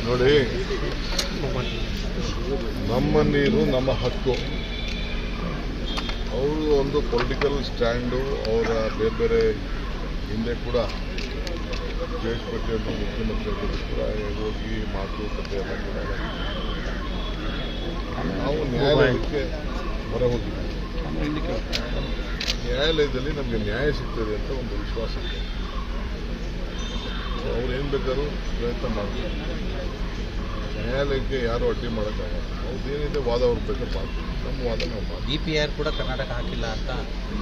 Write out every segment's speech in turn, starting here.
ನೋಡಿ, ನಮ್ಮ ನೀರು ನಮ್ಮ ಹಕ್ಕು. ಅವರು ಒಂದು ಪೊಲಿಟಿಕಲ್ ಸ್ಟ್ಯಾಂಡು. ಅವರ ಬೇರೆ ಬೇರೆ ಹಿಂದೆ ಕೂಡ ಜಯೇಶ್ಪಟ್ಟಿ ಅಂತ ಮುಖ್ಯಮಂತ್ರಿ ಕೂಡ ಹೋಗಿ ಮಾತುಕತೆ ಎಲ್ಲ ಕೂಡ ನಾವು ನ್ಯಾಯಾಲಯಕ್ಕೆ ಹೊರ ಹೋಗಿದ್ದೀವಿ. ನ್ಯಾಯಾಲಯದಲ್ಲಿ ನಮಗೆ ನ್ಯಾಯ ಸಿಗ್ತದೆ ಅಂತ ಒಂದು ವಿಶ್ವಾಸ ಇದೆ. ಅವ್ರು ಏನು ಬೇಕಾದ್ರೂ ಪ್ರಯತ್ನ ಮಾಡ್ತಾರೆ. ನ್ಯಾಯಾಲಯಕ್ಕೆ ಯಾರು ಅಡ್ಡಿ ಮಾಡೋಕ್ಕಾಗಲ್ಲ. ಅವ್ರದ್ದೇನಿದೆ ವಾದ ಅವ್ರು ಬೇಕಾದ್ರೆ ಮಾಡ್ತೀವಿ. ನಮ್ಮ ವಾದ ನಾವು ಮಾಡ್ತೀವಿ. DPR ಕೂಡ ಕರ್ನಾಟಕ ಹಾಕಿಲ್ಲ ಅಂತ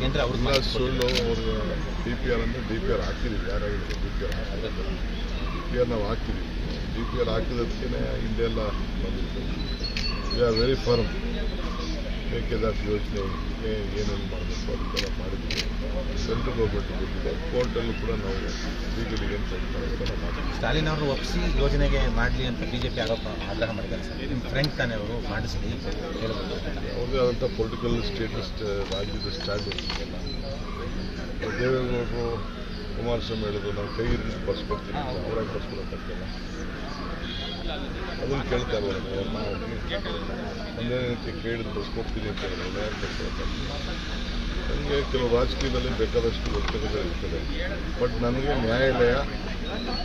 ಕೇಂದ್ರ ಅವ್ರನ್ನ ಸುಳ್ಳು. ಅವರು DPR ಅಂದರೆ DPR ಹಾಕಿದ್ದೀವಿ. ಯಾರಾಗಿದೆ DPR ನಾವು ಹಾಕಿದ್ದೀವಿ. DPR ಹಾಕಿದಕ್ಕೆ ಹಿಂದೆಲ್ಲ ಬಂದಿತ್ತು. We are very firm. Mekedatu ಯೋಜನೆ ಏನೇನು ಮಾಡಬೇಕು ಅದಕ್ಕೆಲ್ಲ ಮಾಡಿದ್ದೀವಿ. ಸೆಂಟ್ರಲ್ ಗೌರ್ಮೆಂಟ್ ಬಂದಿದೆ. ಕೋರ್ಟಲ್ಲೂ ಕೂಡ ನಾವು ಲೀಗಲಿಗೆ ಮಾಡ್ತೀವಿ. ಸ್ಟಾಲಿನ್ ಅವರು ಒಪ್ಪಿಸಿ ಯೋಜನೆಗೆ ಮಾಡಲಿ ಅಂತ BJP ಆಗ್ರಹ ಮಾಡಿದ್ದಾರೆ ಸರ್. ನಿಮ್ಮ ಫ್ರೆಂಡ್ ತಾನೇ ಅವರು ಮಾಡಿಸಲಿ ಹೇಳ್ಬೋದು. ಅವ್ರದೇ ಆದಂಥ ಪೊಲಿಟಿಕಲ್ ಸ್ಟೇಟಸ್ ರಾಜ್ಯದ ಸ್ಟ್ಯಾಂಡ್ ಇರುತ್ತಲ್ಲ. ದೇವೇಗೌಡರು ಕುಮಾರಸ್ವಾಮಿ ಹೇಳಿದ್ರು ನಾವು ಕೈ ಹಿಡಿದು ಬರ್ಸ್ಕೊಡ್ತೀನಿ ಅಂತ. ಅವರಾಗಿ ಬರ್ಸ್ಕೊಡೋಕ್ಕಾಗಲ್ಲ. ಅದನ್ನು ಕೇಳ್ತಾ ಇರೋದು ನಾವು ಒಂದೇ ರೀತಿ ಕೈ ಹಿಡಿದು ಬರ್ಸ್ಕೊಡ್ತೀನಿ ಅಂತ ಹೇಳಿದ್ರೆ ಯಾರು ಬರ್ಸ್ಕೊಡೋಕ್ಕಾಗಲ್ಲ. ನನಗೆ ಕೆಲವು ರಾಜಕೀಯದಲ್ಲಿ ಬೇಕಾದಷ್ಟು ಒತ್ತಡಗಳಿರ್ತದೆ. ಬಟ್ ನನಗೆ ನ್ಯಾಯಾಲಯ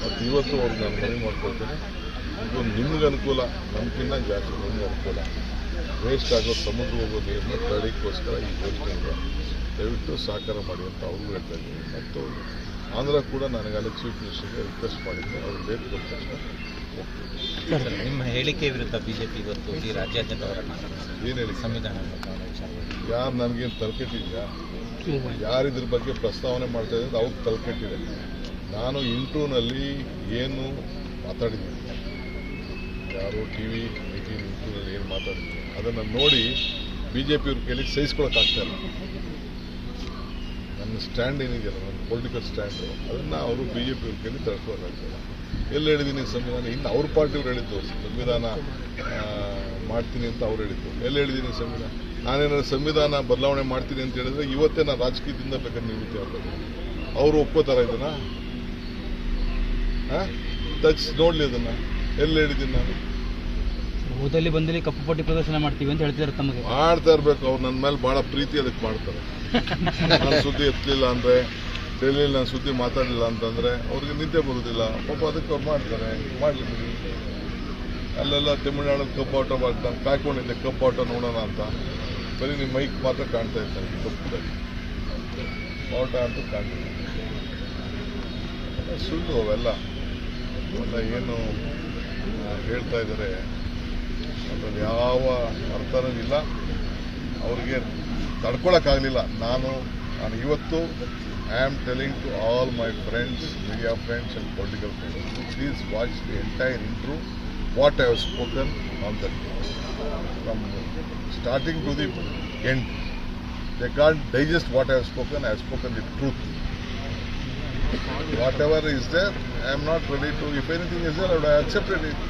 ಮತ್ತು ಇವತ್ತು ಅವ್ರು ನಾನು ಮನವಿ ಮಾಡ್ಕೊಳ್ತೇನೆ. ಇದು ನಿಮ್ಗೆ ಅನುಕೂಲ, ನಮಗಿನ್ನ ಜಾಸ್ತಿ ನಿಮ್ಗೆ ಅನುಕೂಲ. ವೇಸ್ಟ್ ಆಗೋ ಸಮುದ್ರ ಹೋಗೋ ನೀರನ್ನು ತಡೆಯೋಕ್ಕೋಸ್ಕರ ಈ ಯೋಜನೆಗೆ ದಯವಿಟ್ಟು ಸಹಕಾರ ಮಾಡಿ ಅಂತ ಅವ್ರಿಗೂ ಹೇಳ್ತಾ ಇದ್ದೀನಿ. ಮತ್ತು ಆಂಧ್ರ ಕೂಡ ನನಗೆ ಅಲ್ಲಿ ಚೀಫ್ ಮಿನಿಸ್ಟರ್ಗೆ ರಿಕ್ವೆಸ್ಟ್ ಮಾಡಿದ್ದೆ. ಅವ್ರು ಡೇಟ್ ಕೊಟ್ಟ ತಕ್ಷಣ ಹೋಗ್ತೀವಿ. ನಿಮ್ಮ ಹೇಳಿಕೆ ವಿರುದ್ಧ BJP ಇವತ್ತು ಈ ರಾಜ್ಯಾದ್ಯಂತ ಹೋರಾಟ ಏನು ಹೇಳಿ? ಸಂವಿಧಾನ ಯಾರು ನನಗೇನು ತಲೆಕೆಟ್ಟಿದ್ಯಾ? ಯಾರಿದ್ರ ಬಗ್ಗೆ ಪ್ರಸ್ತಾವನೆ ಮಾಡ್ತಾ ಇದ್ದಾರೆ ಅವ್ರಿಗೆ ತಲೆಕೆಟ್ಟಿದೆ. ನಾನು ಇಂಟರ್ವ್ಯೂನಲ್ಲಿ ಏನು ಮಾತಾಡಿದ್ದೀನಿ, ಯಾರು TV 18 ಇಂಟರ್ವ್ಯೂನಲ್ಲಿ ಏನು ಮಾತಾಡಿದ್ದೀನಿ ಅದನ್ನು ನೋಡಿ BJP ಅವ್ರ ಕೈಲಿ ಸಹಿಸ್ಕೊಳಕ್ಕಾಗ್ತಾಯಿಲ್ಲ. ನನ್ನ ಸ್ಟ್ಯಾಂಡ್ ಏನಿದೆಯಲ್ಲ, ನನ್ನ ಪೊಲಿಟಿಕಲ್ ಸ್ಟ್ಯಾಂಡು, ಅದನ್ನು ಅವರು BJP ಅವ್ರ ಕೈಲಿ ತಡ್ಕೊಳಕ್ಕಾಗ್ತಾಯಿಲ್ಲ. ಎಲ್ಲಿ ಹೇಳಿದ್ದೀನಿ ಸಂವಿಧಾನ? ಇನ್ನು ಅವ್ರ ಪಾರ್ಟಿಯವ್ರು ಹೇಳಿದ್ದು ಸಂವಿಧಾನ ಮಾಡ್ತೀನಿ ಅಂತ ಅವ್ರು ಹೇಳಿದ್ದು. ಎಲ್ಲಿ ಹೇಳಿದ್ದೀನಿ ಸಂವಿಧಾನ? ನಾನೇನಾದ್ರು ಸಂವಿಧಾನ ಬದಲಾವಣೆ ಮಾಡ್ತೀನಿ ಅಂತ ಹೇಳಿದ್ರೆ ಇವತ್ತೇ ನಾನು ರಾಜಕೀಯದಿಂದ ಬೇಕಾದ್ರೆ ನಿವೃತ್ತಿ ಆಗಬೇಕು. ಅವರು ಒಪ್ಕೋತಾರ ಇದನ್ನ? ನೋಡ್ಲಿ ಅದನ್ನ ಎಲ್ಲಿ ಹೇಳಿದ್ದೀನಿ ನಾನು? ಓದಲ್ಲಿ ಬಂದಲ್ಲಿ ಕಪ್ಪು ಪಟ್ಟಿ ಪ್ರದರ್ಶನ ಮಾಡ್ತೀವಿ ಅಂತ ಹೇಳ್ತಿದ್ದಾರೆ. ತಮಗೆ ಮಾಡ್ತಾ ಇರ್ಬೇಕು. ಅವ್ರು ನನ್ನ ಮೇಲೆ ಬಹಳ ಪ್ರೀತಿ ಅದಕ್ಕೆ ಮಾಡ್ತಾರೆ. ನಾನು ಸುದ್ದಿ ಎತ್ತಲಿಲ್ಲ ಅಂದ್ರೆ, ಡೆಲ್ಲಿಯಲ್ಲಿ ನಾನು ಸುದ್ದಿ ಮಾತಾಡಲಿಲ್ಲ ಅಂತಂದ್ರೆ ಅವ್ರಿಗೆ ನಿದ್ದೆ ಬರುವುದಿಲ್ಲ. ಪಾಪ ಅದಕ್ಕೆ ಅವ್ರು ಮಾಡ್ತಾರೆ. ಮಾಡಲಿ. ಅಲ್ಲೆಲ್ಲ ತಮಿಳ್ನಾಡಲ್ಲಿ ಕಬ್ಬು ಆಟ ನಾನು ಕಾಯ್ಕೊಂಡಿದ್ದೆ ಕಬ್ಬು ಆಟ ನೋಡೋಣ ಅಂತ. ಬರೀ ನಿಮ್ಮ ಮೈಕ್ ಮಾತ್ರ ಕಾಣ್ತಾ ಇರ್ತಾರೆ. ಕಬ್ಬುದಲ್ಲಿ ಆಟ ಅಂತೂ ಕಾಣ್ತಿಲ್ಲ. ಸುಳ್ಳು ಅವೆಲ್ಲ ಏನು ಹೇಳ್ತಾ ಇದ್ದಾರೆ ಅದ್ರಲ್ಲಿ ಯಾವ ಅರ್ಥನೂ ಇಲ್ಲ. ಅವ್ರಿಗೆ ತಡ್ಕೊಳಕ್ಕಾಗಲಿಲ್ಲ. ನಾನು ಇವತ್ತು I am telling to all my friends, media friends and political friends, please watch the entire intro, what I have spoken on that day. From starting to the end. They can't digest what I have spoken. I have spoken the truth. Whatever is there, I am not ready to, if anything is there, I would have accepted it.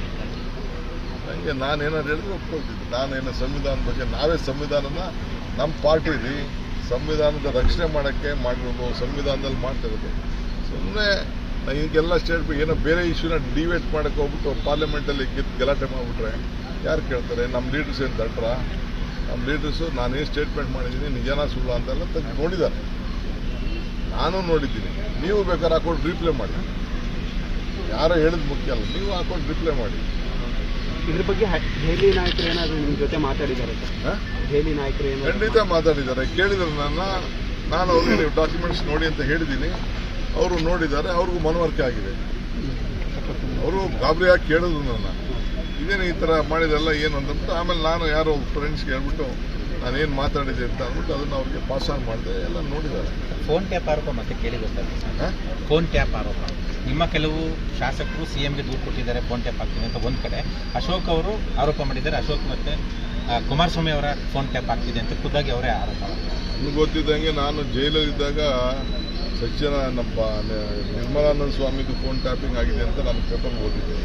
ನನಗೆ ನಾನೇನಾದ್ರು ಹೇಳಿದ್ರೆ ಒಪ್ಕೊಳ್ತಿದ್ದೆ. ನಾನೇನು ಸಂವಿಧಾನ ಬಗ್ಗೆ, ನಾವೇ ಸಂವಿಧಾನನ ನಮ್ಮ ಪಾರ್ಟಿಲಿ ಸಂವಿಧಾನದ ರಕ್ಷಣೆ ಮಾಡೋಕ್ಕೆ ಮಾಡಿರೋದು, ಸಂವಿಧಾನದಲ್ಲಿ ಮಾಡ್ತಿರೋದು. ಸುಮ್ಮನೆ ಈಗೆಲ್ಲ ಸ್ಟೇಟ್ ಏನೋ ಬೇರೆ ಇಶ್ಯೂನ ಡಿವೇಟ್ ಮಾಡೋಕ್ಕೆ ಹೋಗ್ಬಿಟ್ಟು ಪಾರ್ಲಿಮೆಂಟಲ್ಲಿ ಗಲಾಟೆ ಮಾಡಿಬಿಟ್ರೆ ಯಾರು ಕೇಳ್ತಾರೆ? ನಮ್ಮ ಲೀಡರ್ಸ್ ಏನು ದಟ್ರ? ನಮ್ಮ ಲೀಡರ್ಸು ನಾನೇನು ಸ್ಟೇಟ್ಮೆಂಟ್ ಮಾಡಿದ್ದೀನಿ ನಿಜಾನ ಸುಳ್ಳು ಅಂತೆಲ್ಲ ನೋಡಿದ್ದಾರೆ. ನಾನು ನೋಡಿದ್ದೀನಿ. ನೀವು ಬೇಕಾದ್ರೆ ಹಾಕೊಂಡು ರಿಪ್ಲೈ ಮಾಡಿ. ಯಾರೋ ಹೇಳಿದ್ ಮುಖ್ಯ ಅಲ್ಲ, ನೀವು ಹಾಕೊಂಡು ರಿಪ್ಲೈ ಮಾಡಿ. ಇದ್ರ ಬಗ್ಗೆ ದೆಹಲಿ ನಾಯಕರು ಏನಾದರೂ ನಿಮ್ಮ ಜೊತೆ ಮಾತಾಡಿದ್ದಾರೆ? ದೆಹಲಿ ನಾಯಕರು ಏನು? ಖಂಡಿತ ಮಾತಾಡಿದ್ದಾರೆ. ಕೇಳಿದ್ರು ನಾನು ಅವ್ರಿಗೆ ಡಾಕ್ಯುಮೆಂಟ್ಸ್ ನೋಡಿ ಅಂತ ಹೇಳಿದ್ದೀನಿ. ಅವರು ನೋಡಿದ್ದಾರೆ. ಅವ್ರಿಗೂ ಮನವರಿಕೆ ಆಗಿದೆ. ಅವರು ಗಾಬರಿಯಾಗಿ ಕೇಳಿದ್ರು ನನ್ನ, ಇದೇನು ಈ ಥರ ಮಾಡಿದ್ರಲ್ಲ ಏನು ಅಂತಂದ್ಬಿಟ್ಟು. ಆಮೇಲೆ ನಾನು ಯಾರೋ ಫ್ರೆಂಡ್ಸ್ಗೆ ಹೇಳ್ಬಿಟ್ಟು ನಾನೇನು ಮಾತಾಡಿದೆ ಅಂತ ಅಂದ್ಬಿಟ್ಟು ಅದನ್ನು ಅವ್ರಿಗೆ ಪಾಸ್ ಆನ್ ಮಾಡಿದೆ. ಎಲ್ಲ ನೋಡಿದ್ದಾರೆ. ಫೋನ್ ಟ್ಯಾಪ್ ಆರೋಪ ಮತ್ತೆ ಕೇಳಿ ಗೊತ್ತಲ್ಲ? ಫೋನ್ ಟ್ಯಾಪ್ ಆರೋಪ ನಿಮ್ಮ ಕೆಲವು ಶಾಸಕರು CMಗೆ ದೂರು ಕೊಟ್ಟಿದ್ದಾರೆ. ಫೋನ್ ಟ್ಯಾಪ್ ಆಗ್ತಿದೆ ಅಂತ ಒಂದು ಕಡೆ. ಅಶೋಕ್ ಅವರು ಆರೋಪ ಮಾಡಿದ್ದಾರೆ. ಅಶೋಕ್ ಮತ್ತೆ ಕುಮಾರಸ್ವಾಮಿ ಅವರ ಫೋನ್ ಟ್ಯಾಪ್ ಆಗ್ತಿದೆ ಅಂತ ಖುದ್ದಾಗಿ ಅವರೇ ಆರೋಪ ಮಾಡಿದ್ದಾರೆ. ನನಗೆ ಗೊತ್ತಿದ್ದಂಗೆ ನಾನು ಜೈಲಲ್ಲಿದ್ದಾಗ ನಮ್ಮ ನಿರ್ಮಲಾನಂದ ಸ್ವಾಮಿದು ಫೋನ್ ಟ್ಯಾಪಿಂಗ್ ಆಗಿದೆ ಅಂತ ನಾನು ಪೇಪರ್ ಓದಿದ್ದೆ.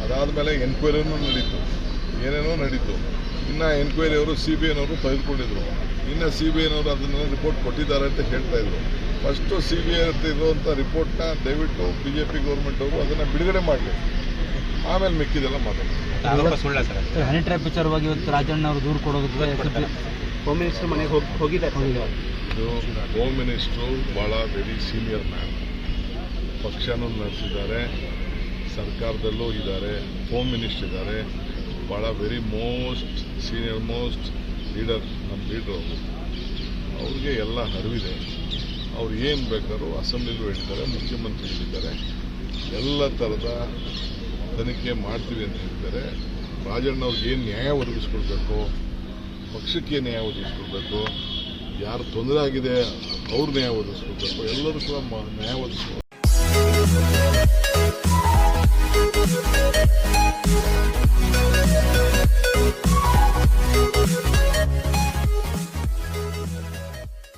ಅದಾದಮೇಲೆ ಎನ್ಕ್ವೈರಿನೂ ನಡೀತು, ಏನೇನೋ ನಡೀತು. ಇನ್ನು ಎನ್ಕ್ವೈರಿ ಅವರು CBIನವರು ತೆಗೆದುಕೊಂಡಿದ್ರು. ಇನ್ನು CBIನವರು ಅದನ್ನೆಲ್ಲ ರಿಪೋರ್ಟ್ ಕೊಟ್ಟಿದ್ದಾರೆ ಅಂತ ಹೇಳ್ತಾ ಇದ್ರು. ಫಸ್ಟು CBI ಇರುವಂಥ ರಿಪೋರ್ಟ್ನ ದಯವಿಟ್ಟು BJP ಗೌರ್ಮೆಂಟ್ ಅವರು ಅದನ್ನು ಬಿಡುಗಡೆ ಮಾಡಲಿ, ಆಮೇಲೆ ಮಿಕ್ಕಿದೆಲ್ಲ ಮಾತಾಡ್ತಾರೆ. ಆರೋಪ ಸುಳ್ಳ ಸರ್? ಹನಿ ಟ್ರ್ಯಾಪ್ ವಿಚಾರವಾಗಿ ಇವತ್ತು ರಾಜಣ್ಣ ಅವರು ದೂರು ಕೊಡೋದು ಹೋಮ್ ಮಿನಿಸ್ಟರ್ ಮನೆಗೆ ಹೋಗಿದ್ದಾರೆ. ಇದು ಹೋಮ್ ಮಿನಿಸ್ಟ್ರು ಭಾಳ ವೆರಿ ಸೀನಿಯರ್ ಮ್ಯಾನ್, ಪಕ್ಷನೂ ನಡೆಸಿದ್ದಾರೆ, ಸರ್ಕಾರದಲ್ಲೂ ಇದ್ದಾರೆ, ಹೋಮ್ ಮಿನಿಸ್ಟರ್ ಇದ್ದಾರೆ, ಭಾಳ ವೆರಿ ಸೀನಿಯರ್ ಮೋಸ್ಟ್ ಲೀಡರ್, ನಮ್ಮ ಲೀಡ್ರು ಅವರು. ಅವ್ರಿಗೆ ಎಲ್ಲ ಅರಿವಿದೆ. ಅವ್ರು ಏನು ಬೇಕಾದ್ರೂ ಅಸೆಂಬ್ಲಿಲೂ ಹೇಳಿದ್ದಾರೆ, ಮುಖ್ಯಮಂತ್ರಿ ಹೇಳಿದ್ದಾರೆ, ಎಲ್ಲ ಥರದ ತನಿಖೆ ಮಾಡ್ತೀವಿ ಅಂತ ಹೇಳಿದ್ದಾರೆ. ರಾಜಣ್ಣ ಅವ್ರಿಗೆ ಏನು ನ್ಯಾಯ ಒದಗಿಸ್ಕೊಡ್ಬೇಕು, ಪಕ್ಷಕ್ಕೆ ನ್ಯಾಯ ಒದಗಿಸ್ಕೊಡ್ಬೇಕು, ಯಾರು ತೊಂದರೆ ಆಗಿದೆ ಅವ್ರು ನ್ಯಾಯ ಒದಗಿಸ್ಕೊಡ್ಬೇಕು, ಎಲ್ಲರೂ ಕೂಡ ನ್ಯಾಯ ಒದಗಿಸ್ಕೊಡ್ಬೇಕು.